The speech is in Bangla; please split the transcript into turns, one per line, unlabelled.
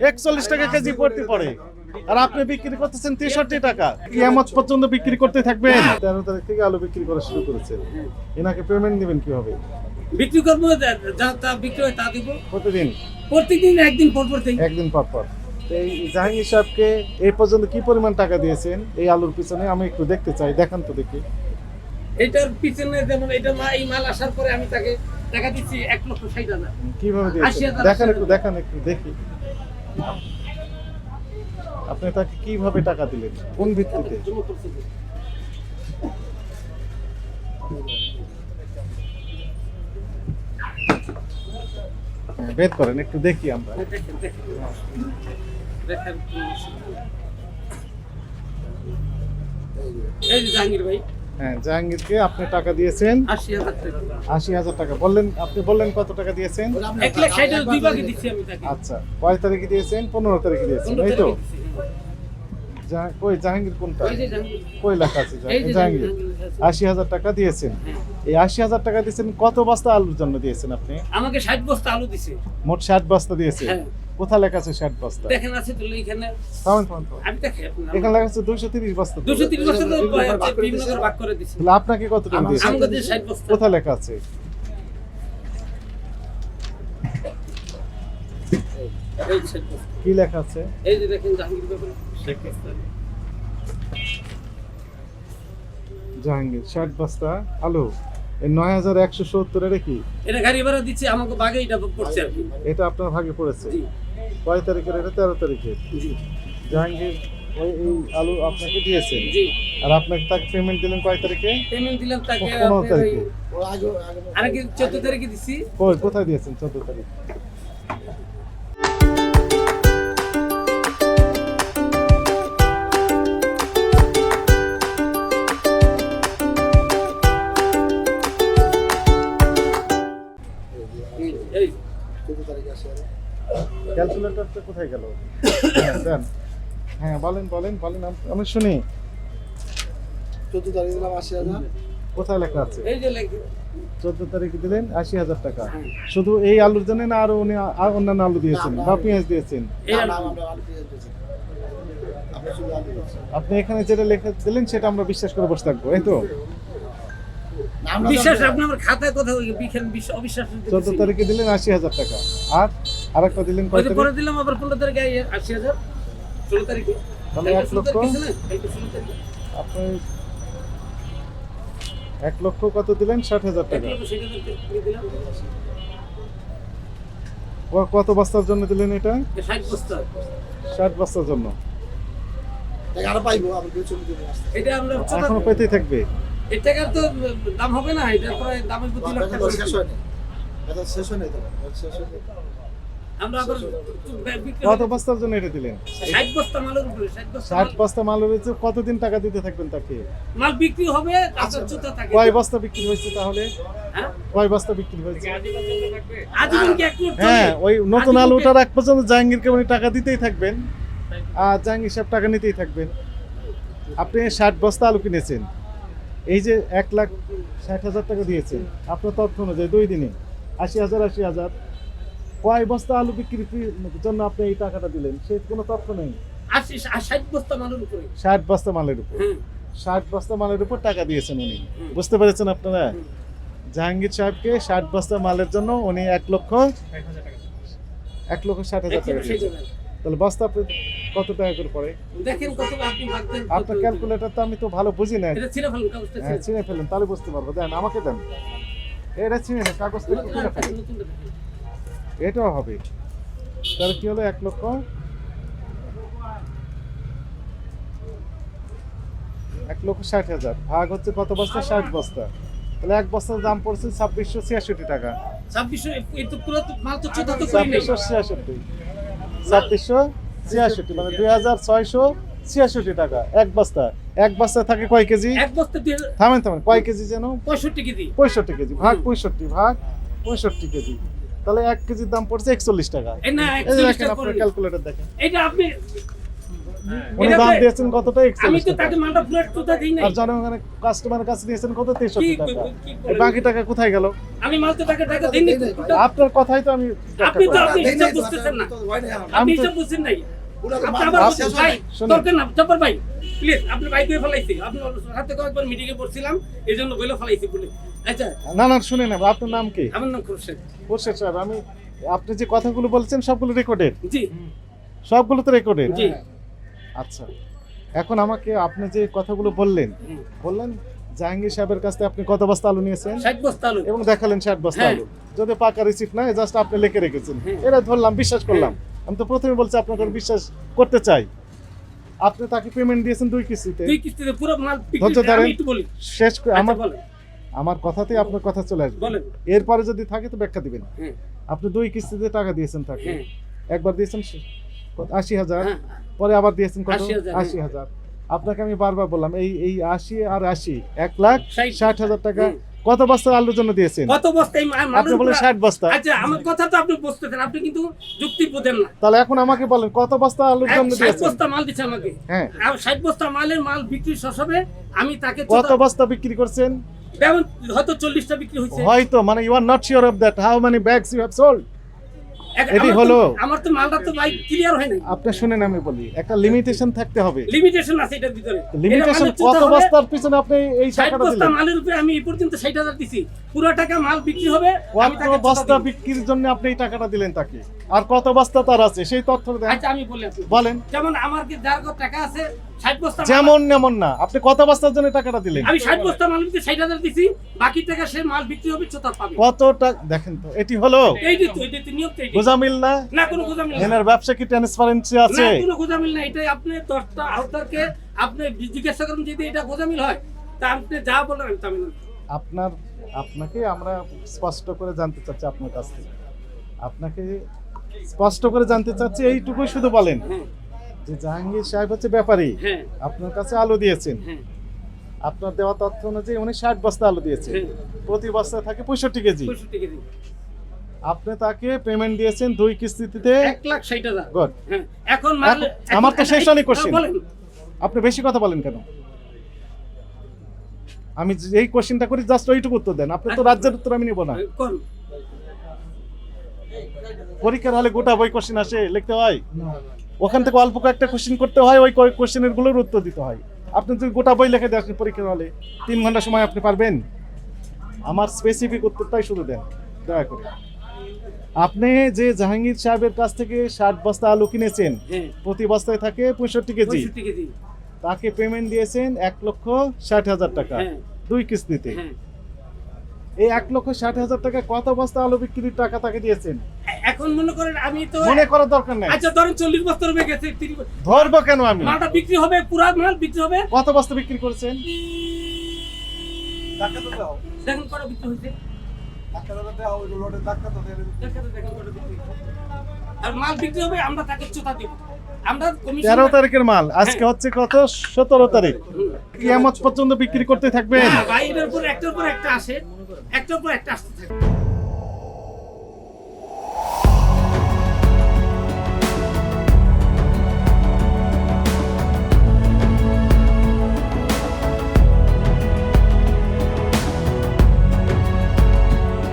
41 টাকা কেজি পড়তে পড়ে, আর আপনি বিক্রি করতেছেন 63 টাকা। কিয়ামত পর্যন্ত বিক্রি করতে থাকবেন। 13 তারিখ থেকে আলু বিক্রি করা শুরু করেছেন, এনাকে পেমেন্ট দিবেন কিভাবে?
বিক্রি করবো, যা তা বিক্রি হয় তা দিব।
প্রতিদিন
একদিন পর পর দিই।
একদিন পর পর। তো এই জাহাঙ্গীর সাহেবকে এই পর্যন্ত কি পরিমাণ টাকা দিয়েছেন এই আলুর পিছনে? আমি একটু দেখতে চাই, দেখান তো দেখি।
এটার পিছনে যেমন এটা এই মাল আসার পরে আমি তাকে টাকা দিচ্ছি 1,60,000।
কিভাবে দিয়েছেন
80,000
দেখান, একটু দেখি। আপনি তাকে কিভাবে টাকা দিলেন, কোন ভিত্তিতে? বের করেন একটু দেখি আমরা।
এই যে জাহাঙ্গীর ভাই,
হ্যাঁ, জাহাঙ্গীরকে আপনি টাকা দিয়েছেন
80,000 টাকা।
80,000 টাকা। আপনি বললেন কত টাকা দিয়েছেন?
1,60,000 দুই ভাগে দিচ্ছি আমি তাকে।
আচ্ছা, কয় তারিখে দিয়েছেন? 15 তারিখে দিয়েছেন,
15
এই তো?
তারিখে দিচ্ছি, হ্যাঁ।
কই জাহাঙ্গীর কোনটা?
এই যে জাহাঙ্গীর।
কই লেখা আছে
এই যে
জাহাঙ্গীর?
জাহাঙ্গীর আছে।
80,000 টাকা দিয়েছেন।
হ্যাঁ।
এই 80,000 টাকা দিয়েছেন কত বস্তা আলুর জন্য দিয়েছেন আপনি?
আমাকে 60 বস্তা আলু দিছে।
মোট 60 বস্তা দিয়েছেন।
হ্যাঁ।
কোথায় লেখা আছে 60 বস্তা?
দেখেন আছে তো এখানে।
থামেন।
আমি দেখে
এখানে লেখা আছে 230 বস্তা।
230 বস্তা তো বিভিন্ন করে ভাগ করে দিছি।
তাহলে আপনাকে কত টাকা দিয়েছেন?
আমাকে দিয়ে 60 বস্তা।
কোথায় লেখা আছে?
এই 60 বস্তা।
কি লেখা আছে?
এই যে দেখেন জাহাঙ্গীর ব্যাপারে 60 বস্তা।
জাহাঙ্গীর 60 বস্তা আলু, এই 9170 এর কি?
এটা গাড়ি ভাড়া দিচ্ছে, আমাকে বাগে এটা পড়ছে আর কি।
এটা আপনার ভাগে পড়েছে।
জি
কয় তারিখের? এটা 13 তারিখের।
জি
জাহাঙ্গীর এই আলু আপনাকে দিয়েছেন,
জি।
আর আপনাকে তাকে পেমেন্ট দিলেন কয় তারিখে?
পেমেন্ট দিলাম তাকে
15 তারিখে।
আগে 14 তারিখে দিছি।
কোথায় দিয়েছেন 14 তারিখ?
এই
ক্যালকুলেটরটা কোথায় গেল? হ্যাঁ, দেন। হ্যাঁ, বলেন আমি শুনি।
14 তারিখ দিলাম 80,000।
কোথায় লেখা আছে?
এই যে লেখা
14 তারিখে দিলেন 80,000 টাকা।
হ্যাঁ।
শুধু এই আলুর জন্য না আরো উনি অন্যান্য আলু দিয়েছেন বা পেঁয়াজ দিয়েছেন?
এই
আমরা আলু পেঁয়াজ দিয়েছি। আপনি শুধু আলু দিয়েছেন।
আপনি এখানে যেটা লেখা দিলেন সেটা আমরা বিশ্বাস করে বসে থাকবো, এই তো?
বিশ্বাস আপনি আমার খাতায় কথা বিখান অবিশ্বাস
14 তারিখে দিলেন 80,000 টাকা, আর আরেকটা দিলেন কয়
পরে
তারিখ?
দিলাম আবার 15 তারিখে 80,000। 16 তারিখে
তাহলে 1 লক্ষ। আপনি 1 লক্ষ কত দিলেন? 60,000 টাকা। কত বস্তার জন্য দিলেন এটা?
60 বস্তা।
60 বস্তার জন্য।
তাই আরো পাইবো, আবার কেউ চলে যাবে রাস্তায়।
এটা আমরা
এখনো পেতেই থাকবে।
এর টাকার তো দাম হবে না, এটা প্রায় দামের প্রতি লাখ টাকা।
শেষ হয়নি। এটা শেষ হয়নি তো। শেষ হয়নি।
আমরা আবার
কত বস্তার জন্য এটা দিলেন?
60 বস্তা মালের উপরে 60 বস্তা
60 বস্তা মাল হয়েছে, কতদিন টাকা দিতে থাকবেন তাকে?
মাল বিক্রি হবে, তারপর জুতা থাকে।
কয় বস্তা বিক্রি হয়েছে তাহলে?
হ্যাঁ?
কয় বস্তা বিক্রি হয়েছে?
আজীবন কি এক কোটি?
হ্যাঁ, ওই নতুন আলুটার এক পর্যন্ত জাহাঙ্গীরকে উনি টাকা দিতেই থাকবেন, আর জাহাঙ্গীর সাহেব টাকা নিতেই থাকবেন। আপনি 60 বস্তা আলু কিনেছেন, এই যে 1,60,000 টাকা দিয়েছেন আপনার তথ্য অনুযায়ী 2 দিনে 80,000 কয় বস্তা আলু বিক্রির জন্য আপনি এই টাকাটা দিলেন সে কোনো তথ্য নেই।
60 বস্তা মালের উপরে।
60 বস্তা মালের উপর,
হ্যাঁ
60 বস্তা মালের উপর টাকা দিয়েছেন উনি। বুঝতে পেরেছেন আপনারা? জাহাঙ্গীর সাহেবকে 60 বস্তা মালের জন্য উনি 1,60,000 টাকা দিয়েছেন। তাহলে বস্তা কত টাকা করে পড়ে?
দেখেন কত আপনি ভাবতেন।
আপনার ক্যালকুলেটর তো আমি তো ভালো বুঝি না।
এটা ছিঁড়ে ফেলুন কাগজটা।
হ্যাঁ, ছিঁড়ে ফেলেন তাহলে বুঝতে পারবো। দেন আমাকে দেন, এটা ছিঁড়ে কাগজটা একটু ছিঁড়ে ফেলেন, এটাও হবে। তাহলে কি হলো? 1,60,000 ভাগ হচ্ছে কত বস্তা? 60 বস্তা। তাহলে এক বস্তার দাম পড়ছে 2,666 টাকা।
2600 এই তো পুরো মাল তো চোদা তো করি নাই।
2,666 মানে 2,666 টাকা এক বস্তা। এক বস্তা থাকে কয় কেজি?
এক বস্তা
থামেন কয় কেজি যেন?
65 কেজি।
65 কেজি ভাগ 65 কেজি, তাহলে 1 কেজির দাম পড়ছে 41 টাকা।
এই না
এই যে
41
দেখেন
টাকা
আপনার
করে।
ক্যালকুলেটর দেখেন।
এটা আপনি
উনি
এটাতে-
দাম দিয়েছেন কতটা
আমি
41
তো
টাকা
তাকে মালটা পুরো তুতা দিই নাই।
আর জনগণের কাস্টমারের কাছে নিয়েছেন কত 63
কি-
টাকা
কি
এই বাকি টাকা কোথায় গেল
আমি মাল তো তাকে টাকা দিইনি তো।
আপনার কথাই তো আমি ব্যাখ্যা
আপনি তো-
করলাম।
আপনি হিসাব বুঝতেছেন না। আপনি
আমি তো-
হিসাব বুঝছেন নাই।
ওনাকে
আপনি
মাল
আবার
শেষ
বলছেন,
হয়
ভাই,
শুনুন।
দরকার না, জব্বার ভাই, প্লিজ, আপনি বাইক করে ফেলাইছি। আপনি ওর সাথে কয়েকবার মিটিংয়ে পড়ছিলাম, এই জন্য বলে ফেলাইছি বলে। আচ্ছা,
না না শুনে না আপনার নাম কি
আমার নাম খুরশেদ।
খোরশেদ সাহেব আমি আপনি যে কথাগুলো বলছেন সবগুলো রেকর্ডেড
জি,
সবগুলো তো রেকর্ডেড
জি।
আচ্ছা এখন আমাকে আপনি যে কথাগুলো বললেন বললেন জাহাঙ্গীর সাহেবের কাছ থেকে আপনি কত বস্তা আলু নিয়েছেন
60 বস্তা আলু।
এবং দেখালেন 60 বস্তা
হ্যাঁ।
আলু যদি পাকা রিসিপ্ট নাই জাস্ট আপনি লিখে রেখেছেন
হ্যাঁ।
এটা ধরলাম বিশ্বাস করলাম আমি তো প্রথমে বলছি আপনাকে বিশ্বাস করতে চাই আপনি তাকে পেমেন্ট দিয়েছেন 2 কিস্তিতে
দুই কিস্তিতে পুরো মাল বিক্রি
ধৈর্য
করে-
ধরেন।
আমি একটু বলি।
শেষ করে
আচ্ছা,
আমার
বলেন,
আমার কথাতেই আপনার কথা চলে আসবে
বলেন।
এরপরে যদি থাকে তো ব্যাখ্যা দিবেন
হ্যাঁ,
আপনি 2 কিস্তিতে টাকা দিয়েছেন তাকে
হ্যাঁ,
একবার দিয়েছেন 80,000
হ্যাঁ।
পরে আবার দিয়েছেন কত
80,000,
80,000 আপনাকে আমি বারবার বললাম এই 80 আর 80 1,60,000 টাকা
হুম।
কত বস্তা আলুর জন্য দিয়েছেন
কত বস্তা এই মালের
আপনি বলেন
উপরে-
60 বস্তা
আচ্ছা, আমার কথা তো আপনি বুঝতেছেন, আপনি কিন্তু যুক্তি বোঝেন না।
তাহলে এখন আমাকে বলেন কত বস্তা আলুর জন্য
60
দিয়েছেন
বস্তা মাল দিচ্ছে আমাকে।
হ্যাঁ
আর 60 বস্তা মালের মাল বিক্রি শেষ হবে, আমি তাকে
কত বস্তা বিক্রি করছেন
যেমন হয়তো 40টা বিক্রি হয়েছে।
হয়তো মানে you are not sure of that how many bags you have sold এটি
আমার তো-
হলো।
আমার তো মালটা তো ভাই ক্লিয়ার হয় নাই।
আপনি শুনেন আমি বলি একটা লিমিটেশন থাকতে হবে
লিমিটেশন আছে এটার ভিতরে।
লিমিটেশন
এটা মানে
কত
চুতা হবে,
বস্তার পিছনে আপনি এই
60
টাকাটা
বস্তা
দিলেন
মালের উপরে আমি এই পর্যন্ত 60,000 দিছি। পুরো টাকা মাল বিক্রি হবে, আমি
কত
তাকে চুতা
বস্তা
দিব।
বিক্রির জন্য আপনি এই টাকাটা দিলেন তাকে আর কত বস্তা তার আছে সেই তথ্য দেন
আচ্ছা, আমি বলি আপনি।
বলেন
যেমন আমার কি যার কত টাকা আছে 60 বস্তা মাল-
যেমন এমন না আপনি কত বস্তার জন্য টাকাটা দিলেন
আমি 60 বস্তা মাল বিক্রি 60,000 দিছি, বাকি টাকা সে মাল বিক্রি হবে, চোতা পাবে।
কত টাকা দেখেন তো এটি হলো
এইটাই তো নিয়ম তো এইটাই।
গোজামিল না
না কোনো গোজামিল না।
এনার ব্যবসা কি ট্রান্সপারেন্সি আছে
না কোনো গোজামিল না, এটাই আপনি 10টা আউটারকে আপনি জিজ্ঞাসা করেন যদি এটা গোজামিল হয়, তা আপনি যা বলেন আমি তা মেনে নেব।
আপনাকে আমরা স্পষ্ট করে জানতে চাচ্ছি আপনার কাছ থেকে আপনাকে স্পষ্ট করে জানতে চাচ্ছি এইটুকুই শুধু বলেন
হ্যাঁ,
যে জাহাঙ্গীর সাহেব হচ্ছে ব্যাপারী
হ্যাঁ,
আপনার কাছে আলু দিয়েছেন
হ্যাঁ,
আপনার দেওয়া তথ্য অনুযায়ী উনি 60 বস্তা আলু দিয়েছেন
হ্যাঁ।
প্রতি বস্তায় থাকে 65 কেজি
65 কেজি।
আপনি তাকে পেমেন্ট দিয়েছেন 2 কিস্তিতে
1,60,000।
গুড
হ্যাঁ, এখন মাল
আমার তো শেষ হয়নি
হ্যাঁ,
question।
বলেন।
আপনি বেশি কথা বলেন কেন আমি যে এই কোশ্চেনটা করি জাস্ট ওইটুকু উত্তর দেন আপনি তো রাজ্যের উত্তর আমি নিব না
কোন
পরীক্ষার হলে গোটা বই কোশ্চেন আসে লিখতে হয় ওখান থেকে অল্প কয়েকটা কোশ্চেন করতে হয় ওই কোশ্চেনের গুলোর উত্তর দিতে হয় আপনি যদি গোটা বই লিখে দেখেন পরীক্ষার হলে 3 ঘন্টা সময় আপনি পারবেন আমার স্পেসিফিক উত্তরটাই শুধু দেন দয়া করে আপনি যে জাহাঙ্গীর সাহেবের কাছ থেকে 60 বস্তা আলু কিনেছেন
হ্যাঁ,
প্রতি বস্তায় থাকে 65 কেজি
65 কেজি।
তাকে পেমেন্ট দিয়েছেন 1,60,000 টাকা
হ্যাঁ,
2 কিস্তিতে
হ্যাঁ।
এই 1,60,000 টাকা কত বস্তা আলু বিক্রির টাকা তাকে দিয়েছেন
এখন মনে করেন আমি তো
মনে করার দরকার নাই
আচ্ছা ধরেন 40 বস্তা রয়ে গেছে, 30
ধরবো কেন আমি
মালটা বিক্রি হবে, পুরা মাল বিক্রি হবে।
কত বস্তা বিক্রি করেছেন
টাকা তো দাও
দেখেন কত বিক্রি হয়েছে,
টাকা তো দাও ওই লোডের টাকা তো দেন
দেখেন কত বিক্রি হয়েছে। আর মাল বিক্রি হবে, আমরা তাকে চোতা দিব। আমরা
13 তারিখের মাল আজকে হচ্ছে কত 17 তারিখ কিয়ামত পর্যন্ত বিক্রি করতে থাকবেন
ভাই এটার উপর একটার পর একটা আসে, একটার পর একটা আসতে থাকে।